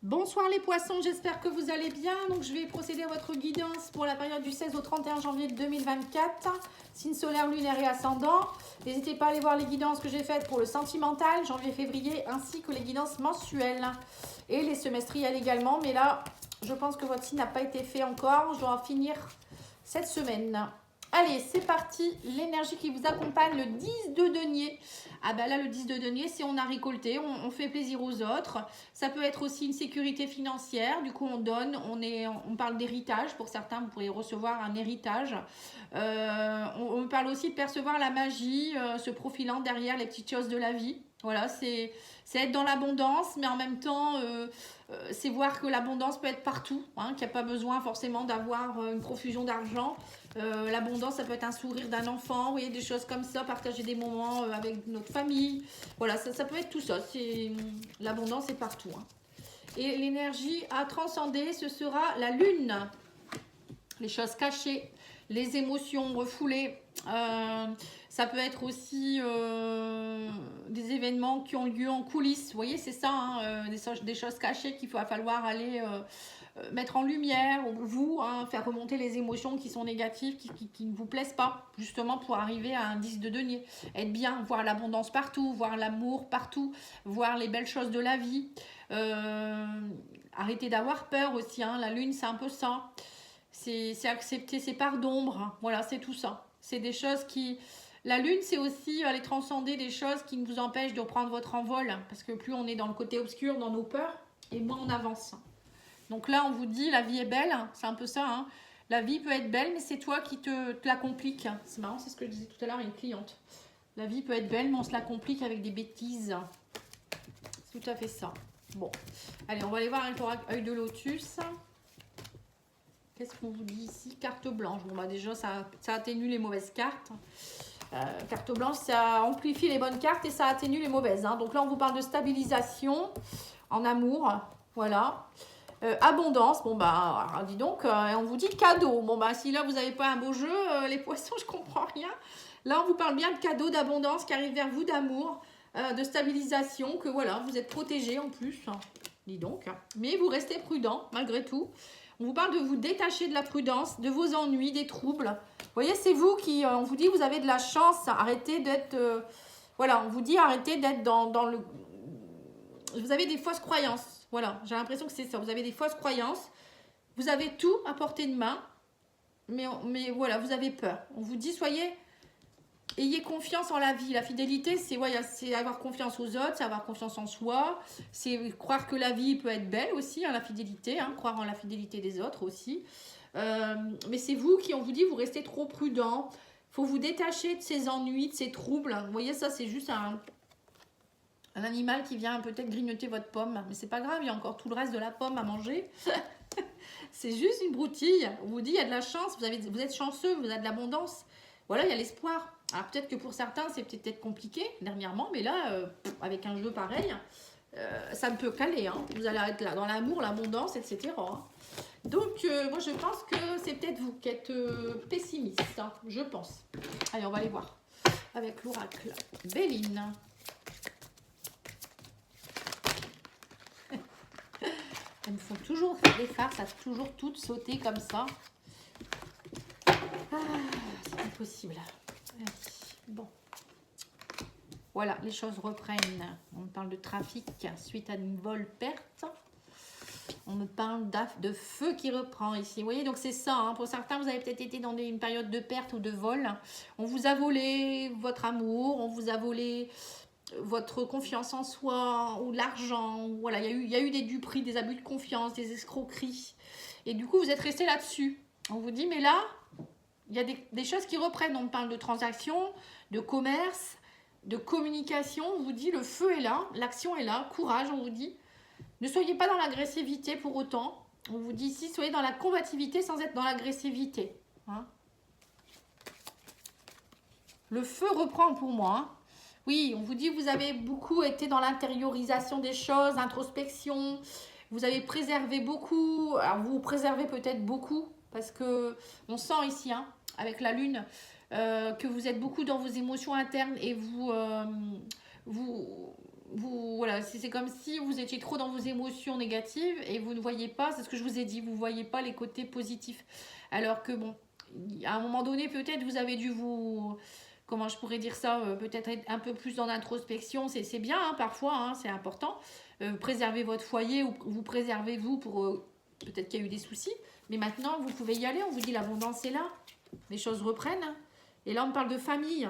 Bonsoir les poissons, j'espère que vous allez bien. Donc je vais procéder à votre guidance pour la période du 16 au 31 janvier 2024. Signe solaire, lunaire et ascendant. N'hésitez pas à aller voir les guidances que j'ai faites pour le sentimental, janvier-février, ainsi que les guidances mensuelles. Et les semestrielles également. Mais là, je pense que votre signe n'a pas été fait encore. Je dois en finir cette semaine. Allez, c'est parti. L'énergie qui vous accompagne, le 10 de denier. Ah ben là, le 10 de denier, c'est on a récolté, on fait plaisir aux autres. Ça peut être aussi une sécurité financière. Du coup, on donne, on parle d'héritage. Pour certains, vous pourriez recevoir un héritage. On parle aussi de percevoir la magie se profilant derrière les petites choses de la vie. Voilà, c'est être dans l'abondance, mais en même temps, c'est voir que l'abondance peut être partout, hein, qu'il n'y a pas besoin forcément d'avoir une profusion d'argent. L'abondance, ça peut être un sourire d'un enfant, vous voyez, des choses comme ça, partager des moments avec notre famille. Voilà, ça peut être tout ça. L'abondance est partout. Hein. Et l'énergie à transcender, ce sera la lune. Les choses cachées, les émotions refoulées. Ça peut être aussi des événements qui ont lieu en coulisses. Vous voyez, c'est ça, hein, des choses cachées qu'il va falloir aller mettre en lumière, vous, hein, faire remonter les émotions qui sont négatives, qui ne vous plaisent pas, justement pour arriver à un 10 de denier. Être bien, voir l'abondance partout, voir l'amour partout, voir les belles choses de la vie. Arrêter d'avoir peur aussi, hein. La lune, c'est un peu ça. C'est accepter ses parts d'ombre. Voilà, c'est tout ça. C'est des choses qui... La lune, c'est aussi aller transcender des choses qui vous empêchent de prendre votre envol. Parce que plus on est dans le côté obscur, dans nos peurs, et moins on avance. Donc là, on vous dit, la vie est belle. C'est un peu ça. Hein. La vie peut être belle, mais c'est toi qui te la complique. C'est marrant, c'est ce que je disais tout à l'heure à une cliente. La vie peut être belle, mais on se la complique avec des bêtises. C'est tout à fait ça. Bon, allez, on va aller voir avec l'œil de lotus. Qu'est-ce qu'on vous dit ici? Carte blanche. Bon, bah déjà, ça atténue les mauvaises cartes. Carte blanche, ça amplifie les bonnes cartes et ça atténue les mauvaises. Hein. Donc là, on vous parle de stabilisation en amour. Voilà. Abondance. Bon, bah, dis donc. On vous dit cadeau. Bon, bah, si là, vous n'avez pas un beau jeu, les poissons, je comprends rien. Là, on vous parle bien de cadeau, d'abondance qui arrive vers vous, d'amour, de stabilisation, que voilà, vous êtes protégé en plus. Dis donc. Mais vous restez prudent, malgré tout. On vous parle de vous détacher de la prudence, de vos ennuis, des troubles. Vous voyez, c'est vous qui, on vous dit, vous avez de la chance. Arrêtez d'être, voilà, on vous dit, arrêtez d'être dans le... Vous avez des fausses croyances. Voilà, j'ai l'impression que c'est ça. Vous avez des fausses croyances. Vous avez tout à portée de main. Mais voilà, vous avez peur. On vous dit, ayez confiance en la vie. La fidélité, c'est avoir confiance aux autres, c'est avoir confiance en soi, c'est croire que la vie peut être belle aussi, hein, la fidélité, hein, croire en la fidélité des autres aussi. Mais c'est vous qui, on vous dit, vous restez trop prudent. Il faut vous détacher de ces ennuis, de ces troubles. Vous voyez, ça, c'est juste un animal qui vient peut-être grignoter votre pomme. Mais c'est pas grave, il y a encore tout le reste de la pomme à manger. C'est juste une broutille. On vous dit, il y a de la chance, vous êtes chanceux, vous avez de l'abondance. Voilà, il y a l'espoir. Alors peut-être que pour certains, c'est peut-être compliqué dernièrement, mais là, avec un jeu pareil, ça ne peut qu'aller. Hein. Vous allez être là dans l'amour, l'abondance, etc. Hein. Donc, moi, je pense que c'est peut-être vous qui êtes pessimiste, hein, je pense. Allez, on va aller voir avec l'oracle. Béline. Elles me font toujours faire des farces, à toujours toutes sauter comme ça. Ah, c'est impossible. Allez, bon. Voilà, les choses reprennent. On me parle de trafic suite à une vol-perte. On me parle de feu qui reprend ici. Vous voyez, donc c'est ça. Hein. Pour certains, vous avez peut-être été dans une période de perte ou de vol. On vous a volé votre amour, on vous a volé votre confiance en soi ou l'argent. Voilà, il y a eu des duperies, des abus de confiance, des escroqueries. Et du coup, vous êtes resté là-dessus. On vous dit, mais là, il y a des choses qui reprennent. On parle de transactions, de commerce, de communication. On vous dit, le feu est là, l'action est là, courage, on vous dit. Ne soyez pas dans l'agressivité pour autant. On vous dit ici, soyez dans la combativité sans être dans l'agressivité. Hein. Le feu reprend pour moi. Hein. Oui, on vous dit, vous avez beaucoup été dans l'intériorisation des choses, introspection. Vous avez préservé beaucoup. Alors, vous préservez peut-être beaucoup parce que on sent ici, hein, avec la lune, que vous êtes beaucoup dans vos émotions internes et vous voilà, c'est comme si vous étiez trop dans vos émotions négatives et vous ne voyez pas, c'est ce que je vous ai dit, vous ne voyez pas les côtés positifs. Alors que bon, à un moment donné, peut-être vous avez dû vous, comment je pourrais dire ça, peut-être être un peu plus dans l'introspection, c'est bien hein, parfois, hein, c'est important. Préserver votre foyer ou vous préservez vous pour, peut-être qu'il y a eu des soucis, mais maintenant vous pouvez y aller, on vous dit l'abondance est là, les choses reprennent. Hein. Et là on parle de famille.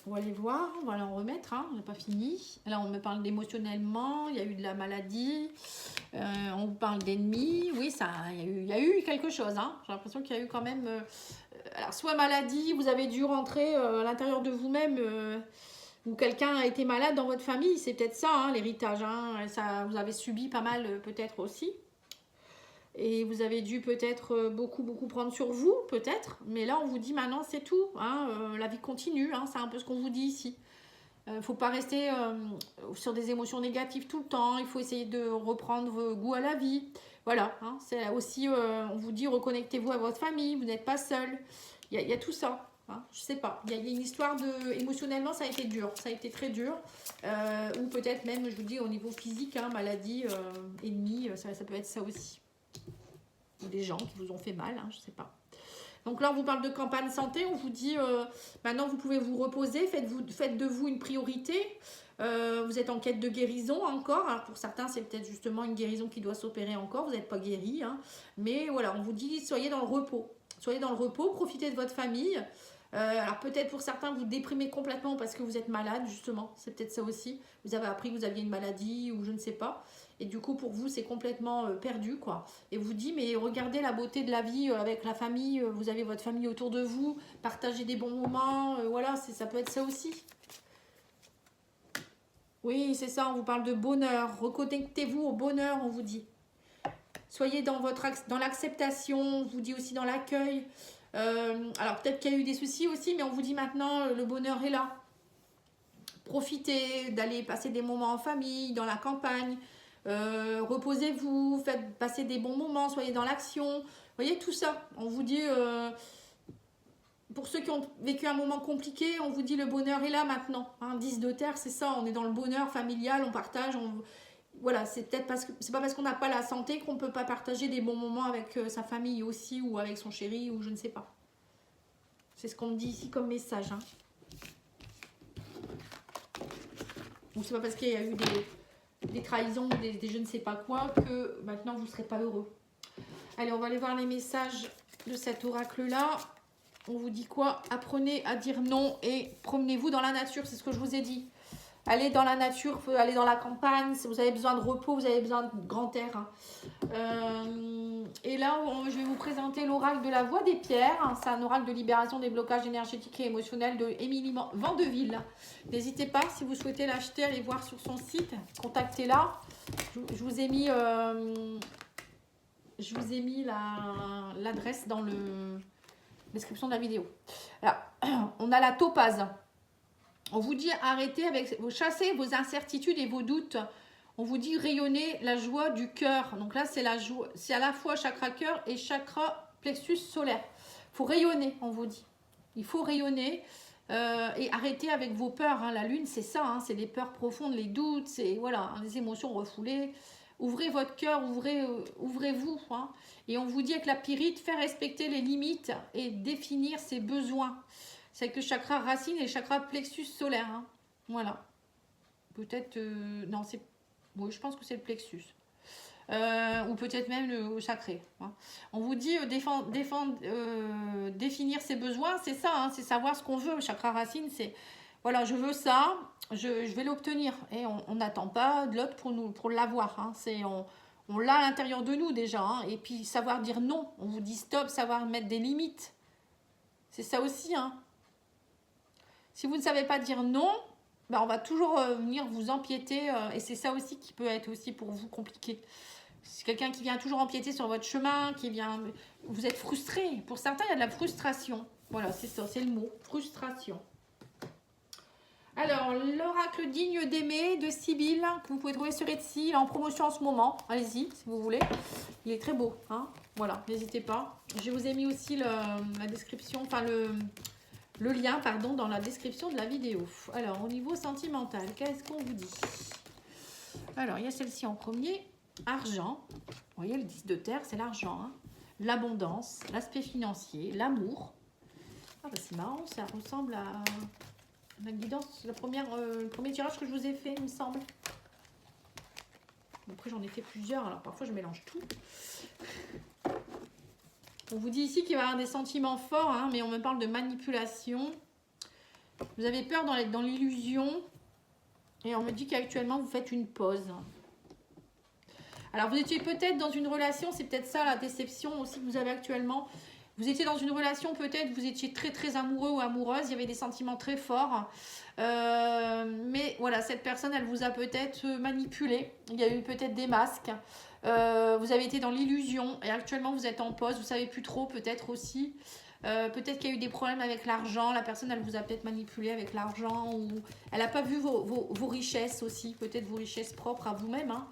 On va aller voir, on va en remettre, hein, on n'a pas fini. Là, on me parle d'émotionnellement, il y a eu de la maladie, on vous parle d'ennemis. Oui, ça, il y a eu quelque chose. Hein. J'ai l'impression qu'il y a eu quand même... alors, soit maladie, vous avez dû rentrer à l'intérieur de vous-même, ou quelqu'un a été malade dans votre famille. C'est peut-être ça, hein, l'héritage. Hein. Ça, vous avez subi pas mal, peut-être aussi. Et vous avez dû peut-être beaucoup prendre sur vous, peut-être. Mais là, on vous dit maintenant, c'est tout. Hein, la vie continue. Hein, c'est un peu ce qu'on vous dit ici. Il ne faut pas rester sur des émotions négatives tout le temps. Il faut essayer de reprendre goût à la vie. Voilà. Hein, c'est aussi, on vous dit, reconnectez-vous à votre famille. Vous n'êtes pas seul. Il y a tout ça. Hein, je ne sais pas. Il y a une histoire de... Émotionnellement, ça a été dur. Ça a été très dur. Ou peut-être même, je vous dis, au niveau physique, hein, maladie, ennemi, ça peut être ça aussi. Des gens qui vous ont fait mal, hein, je ne sais pas. Donc là, on vous parle de campagne santé, on vous dit, maintenant vous pouvez vous reposer, faites de vous une priorité. Vous êtes en quête de guérison encore. Alors pour certains, c'est peut-être justement une guérison qui doit s'opérer encore, vous n'êtes pas guéri. Hein. Mais voilà, on vous dit, soyez dans le repos. Soyez dans le repos, profitez de votre famille. Alors peut-être pour certains, vous déprimez complètement parce que vous êtes malade, justement. C'est peut-être ça aussi. Vous avez appris que vous aviez une maladie ou je ne sais pas. Et du coup, pour vous, c'est complètement perdu, quoi. Et vous dites, mais regardez la beauté de la vie avec la famille. Vous avez votre famille autour de vous. Partagez des bons moments. Voilà, ça peut être ça aussi. Oui, c'est ça, on vous parle de bonheur. Reconnectez-vous au bonheur, on vous dit. Soyez dans l'acceptation, on vous dit aussi dans l'accueil. Alors peut-être qu'il y a eu des soucis aussi, mais on vous dit maintenant, le bonheur est là. Profitez d'aller passer des moments en famille, dans la campagne. Reposez-vous, faites passer des bons moments, soyez dans l'action. Vous voyez, tout ça, on vous dit... pour ceux qui ont vécu un moment compliqué, on vous dit le bonheur est là maintenant. Hein, 10 de terre, c'est ça, on est dans le bonheur familial, on partage. Voilà, c'est peut-être parce que c'est pas parce qu'on n'a pas la santé qu'on ne peut pas partager des bons moments avec sa famille aussi, ou avec son chéri, ou je ne sais pas. C'est ce qu'on me dit ici comme message. Hein. Ou c'est pas parce qu'il y a eu des trahisons, des je ne sais pas quoi, que maintenant vous ne serez pas heureux. Allez, on va aller voir les messages de cet oracle-là. On vous dit quoi? Apprenez à dire non et promenez-vous dans la nature, c'est ce que je vous ai dit. Allez dans la nature, allez dans la campagne, si vous avez besoin de repos, vous avez besoin de grand air. Hein. Et là, je vais vous présenter l'oracle de la voix des pierres. C'est un oracle de libération des blocages énergétiques et émotionnels de Émilie Vandeville. N'hésitez pas, si vous souhaitez l'acheter, allez voir sur son site, contactez-la. Je vous ai mis, l'adresse dans la description de la vidéo. Alors, on a la topaze. On vous dit arrêtez chassez vos incertitudes et vos doutes. On vous dit rayonnez la joie du cœur. Donc là, c'est la joie, c'est à la fois chakra cœur et chakra plexus solaire. Il faut rayonner, on vous dit. Il faut rayonner et arrêter avec vos peurs. Hein. La lune, c'est ça, hein, c'est les peurs profondes, les doutes, c'est voilà, les émotions refoulées. Ouvrez votre cœur, ouvrez-vous. Hein. Et on vous dit avec la pyrite, faire respecter les limites et définir ses besoins. C'est avec le chakra racine et le chakra plexus solaire. Hein. Voilà. Peut-être... non, c'est... Oui, je pense que c'est le plexus. Ou peut-être même le sacré. Hein. On vous dit définir ses besoins, c'est ça. Hein, c'est savoir ce qu'on veut. Le chakra racine, c'est... Voilà, je veux ça, je vais l'obtenir. Et on n'attend pas de l'autre pour l'avoir. Hein. On l'a à l'intérieur de nous déjà. Hein. Et puis, savoir dire non. On vous dit stop, savoir mettre des limites. C'est ça aussi, hein. Si vous ne savez pas dire non, ben on va toujours venir vous empiéter. Et c'est ça aussi qui peut être aussi pour vous compliqué. C'est quelqu'un qui vient toujours empiéter sur votre chemin, vous êtes frustré. Pour certains, il y a de la frustration. Voilà, c'est ça, c'est le mot. Frustration. Alors, l'oracle digne d'aimer de Sibylle, que vous pouvez trouver sur Etsy. Il est en promotion en ce moment. Allez-y, si vous voulez. Il est très beau. Hein, voilà, n'hésitez pas. Je vous ai mis aussi la description, enfin le lien, pardon, dans la description de la vidéo. Alors, au niveau sentimental, qu'est-ce qu'on vous dit? Alors, il y a celle-ci en premier. Argent. Vous voyez, le 10 de terre, c'est l'argent. Hein. L'abondance, l'aspect financier, l'amour. Ah bah c'est marrant, ça ressemble à la guidance, le premier tirage que je vous ai fait, il me semble. Après, j'en ai fait plusieurs, alors parfois je mélange tout. On vous dit ici qu'il va y avoir des sentiments forts, hein, mais on me parle de manipulation. Vous avez peur dans l'illusion. Et on me dit qu'actuellement, vous faites une pause. Alors, vous étiez peut-être dans une relation, c'est peut-être ça la déception aussi que vous avez actuellement. Vous étiez dans une relation, peut-être, vous étiez très très amoureux ou amoureuse, il y avait des sentiments très forts. Mais voilà, cette personne, elle vous a peut-être manipulé. Il y a eu peut-être des masques. Vous avez été dans l'illusion et actuellement vous êtes en pause, vous savez plus trop peut-être aussi. Peut-être qu'il y a eu des problèmes avec l'argent, la personne elle vous a peut-être manipulé avec l'argent ou elle n'a pas vu vos richesses aussi, peut-être vos richesses propres à vous-même, hein,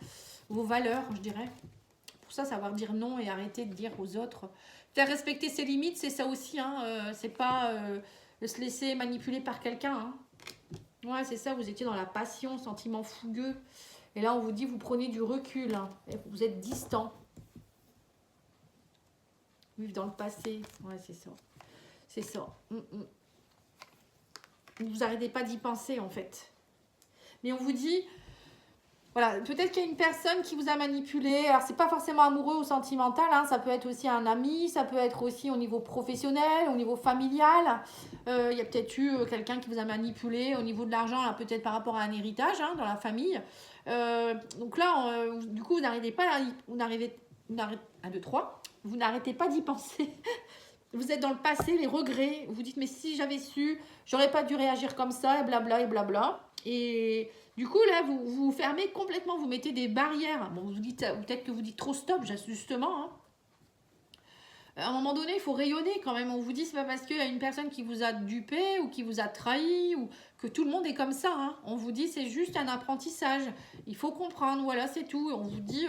vos valeurs je dirais. Pour ça, savoir dire non et arrêter de dire aux autres. Faire respecter ses limites, c'est ça aussi, hein, c'est pas se laisser manipuler par quelqu'un. Hein. Ouais, c'est ça, vous étiez dans la passion, sentiment fougueux. Et là, on vous dit, vous prenez du recul. Hein, et vous êtes distant. Vivre dans le passé. Ouais, c'est ça. C'est ça. Vous n'arrêtez pas d'y penser, en fait. Mais on vous dit, voilà, peut-être qu'il y a une personne qui vous a manipulé. Alors, c'est pas forcément amoureux ou sentimental. Hein, ça peut être aussi un ami. Ça peut être aussi au niveau professionnel, au niveau familial. Il y a peut-être eu quelqu'un qui vous a manipulé au niveau de l'argent, peut-être par rapport à un héritage hein, dans la famille. Donc là, du coup, vous n'arrêtez pas, vous n'arrêtez, 1, 2, 3, vous n'arrêtez pas d'y penser. Vous êtes dans le passé, les regrets. Vous dites, mais si j'avais su, j'aurais pas dû réagir comme ça, et blabla, et blabla. Et du coup, là, vous fermez complètement, vous mettez des barrières. Bon, vous dites, peut-être que vous dites trop stop, justement. Hein. À un moment donné, il faut rayonner quand même. On vous dit, c'est pas parce qu'il y a une personne qui vous a dupé ou qui vous a trahi ou que tout le monde est comme ça. Hein. On vous dit, c'est juste un apprentissage. Il faut comprendre, voilà, c'est tout. On vous dit,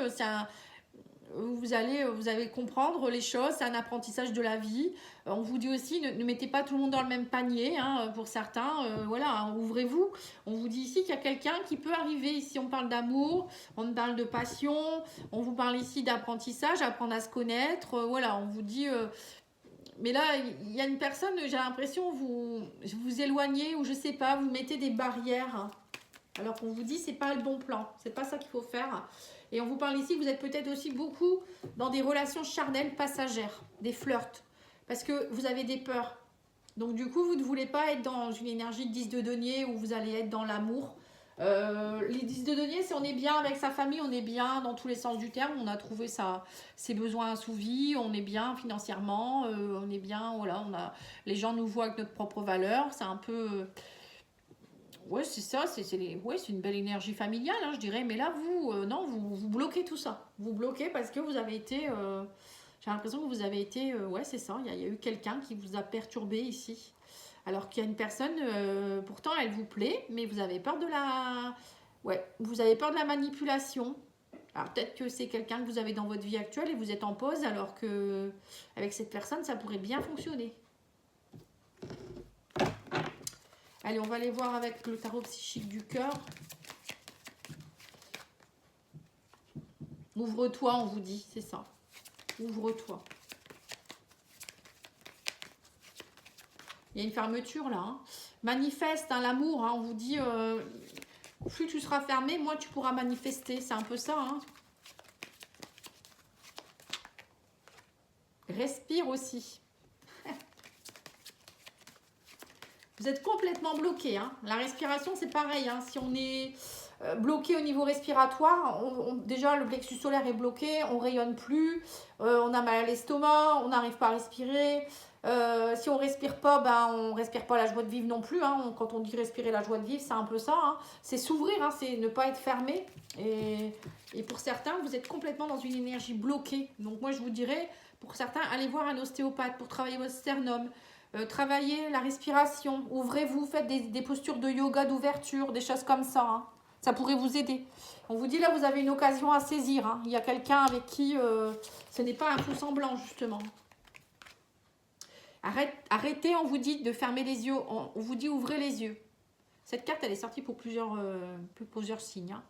vous allez comprendre les choses, c'est un apprentissage de la vie. On vous dit aussi, ne mettez pas tout le monde dans le même panier, hein, pour certains, voilà, hein, ouvrez-vous. On vous dit ici qu'il y a quelqu'un qui peut arriver, ici on parle d'amour, on parle de passion, on vous parle ici d'apprentissage, apprendre à se connaître, voilà, on vous dit... mais là, il y a une personne, j'ai l'impression, vous éloignez ou je sais pas, vous mettez des barrières, hein, alors qu'on vous dit c'est pas le bon plan, c'est pas ça qu'il faut faire. Et on vous parle ici que vous êtes peut-être aussi beaucoup dans des relations charnelles passagères, des flirts, parce que vous avez des peurs. Donc du coup, vous ne voulez pas être dans une énergie de 10 de denier où vous allez être dans l'amour. Les 10 de denier, si on est bien avec sa famille, on est bien dans tous les sens du terme, on a trouvé ses besoins assouvis, on est bien financièrement, on est bien, voilà, les gens nous voient avec notre propre valeur, c'est un peu... Ouais, c'est ça, c'est une belle énergie familiale, hein, je dirais. Mais là, non, vous bloquez tout ça. Vous bloquez parce que vous avez été... j'ai l'impression que vous avez été... ouais, c'est ça, il y a eu quelqu'un qui vous a perturbé ici. Alors qu'il y a une personne, pourtant, elle vous plaît, mais vous avez peur de la... Ouais, vous avez peur de la manipulation. Alors peut-être que c'est quelqu'un que vous avez dans votre vie actuelle et vous êtes en pause, alors que avec cette personne, ça pourrait bien fonctionner. Allez, on va aller voir avec le tarot psychique du cœur. Ouvre-toi, on vous dit, c'est ça. Ouvre-toi. Il y a une fermeture là. Hein. Manifeste hein, l'amour, hein, on vous dit, plus tu seras fermé, moins tu pourras manifester. C'est un peu ça. Hein. Respire aussi. Vous êtes complètement bloqué. Hein. La respiration, c'est pareil. Hein. Si on est bloqué au niveau respiratoire, déjà le plexus solaire est bloqué, on ne rayonne plus, on a mal à l'estomac, on n'arrive pas à respirer. Si on ne respire pas, ben, on ne respire pas la joie de vivre non plus. Hein. Quand on dit respirer la joie de vivre, c'est un peu ça. Hein. C'est s'ouvrir, hein. C'est ne pas être fermé. Et pour certains, vous êtes complètement dans une énergie bloquée. Donc moi, je vous dirais, pour certains, allez voir un ostéopathe pour travailler votre sternum. Travaillez la respiration, ouvrez-vous, faites des postures de yoga d'ouverture, des choses comme ça. Hein. Ça pourrait vous aider. On vous dit là, vous avez une occasion à saisir. Hein. Il y a quelqu'un avec qui ce n'est pas un faux semblant, justement. Arrêtez, on vous dit de fermer les yeux. On vous dit ouvrez les yeux. Cette carte, elle est sortie pour plusieurs signes. Hein.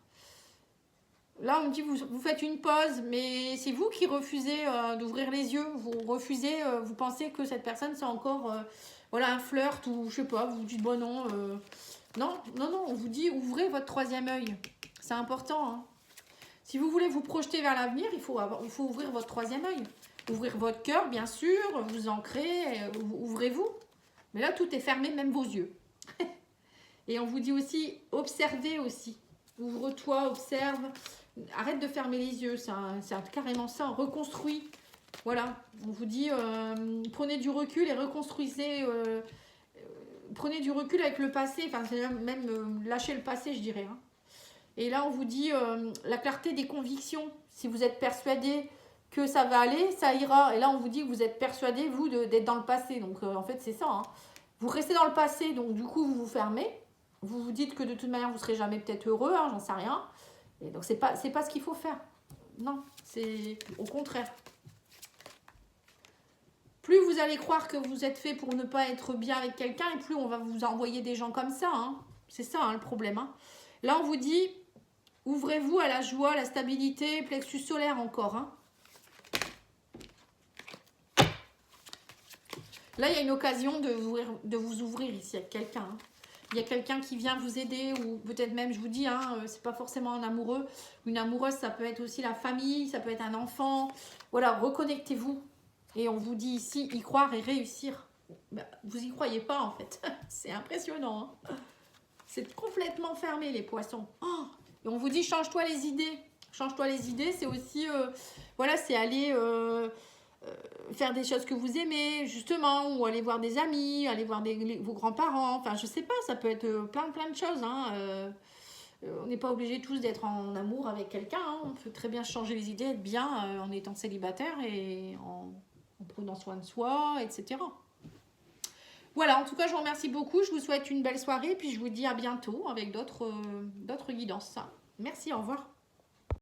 Là, on me dit, vous faites une pause, mais c'est vous qui refusez d'ouvrir les yeux. Vous refusez, vous pensez que cette personne, c'est encore voilà, un flirt ou je sais pas, vous dites, bon non. Non, on vous dit, ouvrez votre troisième œil. C'est important. Hein. Si vous voulez vous projeter vers l'avenir, il faut ouvrir votre troisième œil. Ouvrir votre cœur, bien sûr, vous ancrez, ouvrez-vous. Mais là, tout est fermé, même vos yeux. Et on vous dit aussi, observez aussi. Ouvre-toi, observe. Arrête de fermer les yeux, c'est carrément ça. Reconstruis. Voilà, on vous dit, prenez du recul et reconstruisez. Prenez du recul avec le passé. Enfin, c'est même lâcher le passé, je dirais. Hein. Et là, on vous dit la clarté des convictions. Si vous êtes persuadé que ça va aller, ça ira. Et là, on vous dit que vous êtes persuadé, vous, d'être dans le passé. Donc, en fait, c'est ça. Hein. Vous restez dans le passé, donc du coup, vous vous fermez. Vous vous dites que de toute manière, vous ne serez jamais peut-être heureux, hein, j'en sais rien. Et donc, c'est pas ce qu'il faut faire. Non, c'est au contraire. Plus vous allez croire que vous êtes fait pour ne pas être bien avec quelqu'un, et plus on va vous envoyer des gens comme ça. Hein. C'est ça hein, le problème. Hein. Là, on vous dit, ouvrez-vous à la joie, la stabilité, plexus solaire encore. Hein. Là, il y a une occasion de vous ouvrir ici avec quelqu'un. Hein. Il y a quelqu'un qui vient vous aider ou peut-être même, je vous dis, hein, c'est pas forcément un amoureux. Une amoureuse, ça peut être aussi la famille, ça peut être un enfant. Voilà, reconnectez-vous. Et on vous dit ici, y croire et réussir. Ben, vous y croyez pas en fait. C'est impressionnant. Hein. C'est complètement fermé les poissons. Oh, et on vous dit, change-toi les idées. Change-toi les idées, c'est aussi, voilà, c'est aller... faire des choses que vous aimez, justement, ou aller voir des amis, aller voir vos grands-parents, enfin, je sais pas, ça peut être plein de choses, hein. On n'est pas obligé tous d'être en amour avec quelqu'un, hein. On peut très bien changer les idées, être bien en étant célibataire et en prenant soin de soi, etc. Voilà, en tout cas, je vous remercie beaucoup, je vous souhaite une belle soirée, puis je vous dis à bientôt avec d'autres guidances. Merci, au revoir.